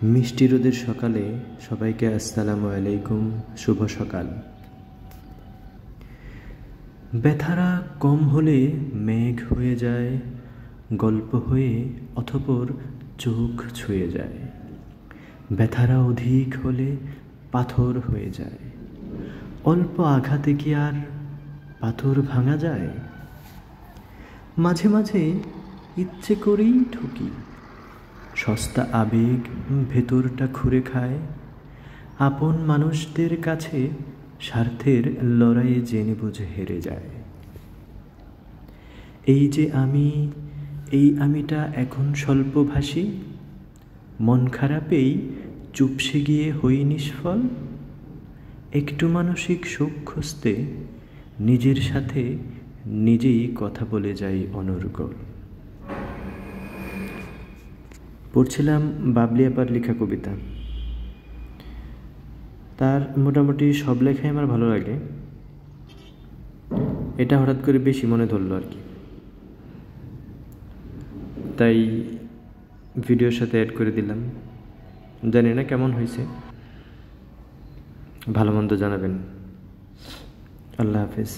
মিষ্টি রোদের সকালে সবাইকে আসসালামু আলাইকুম, শুভ সকাল। ব্যথারা কম হলে মেঘ হয়ে যায়, গল্প হয়ে অতঃপর চোখ ছুঁয়ে যায়। ব্যথারা অধিক হলে পাথর হয়ে যায়, অল্প আঘাতে কি আর পাথর ভাঙা যায়? মাঝে মাঝে ইচ্ছে করেই ঠকি, সস্তা আবেগ ভেতরটা খুঁড়ে খায়। আপন মানুষদের কাছে স্বার্থের লড়াইয়ে জেনে বুঝে হেরে যায়। এই যে এই আমিটা এখন স্বল্পভাষী, মন খারাপেই চুপসে গিয়ে হই নিষ্ফল। একটু মানসিক সুখ খুঁজতে নিজের সাথে নিজেই কথা বলে যাই অনর্গল। পড়ছিলাম বাবলি আপার লেখা কবিতা। তার মোটামুটি সব লেখাই আমার ভালো লাগে, এটা হঠাৎ করে বেশি মনে ধরলো আর কি, তাই ভিডিওর সাথে অ্যাড করে দিলাম। জানি না কেমন হয়েছে, ভালো মন্দ জানাবেন। আল্লাহ হাফেজ।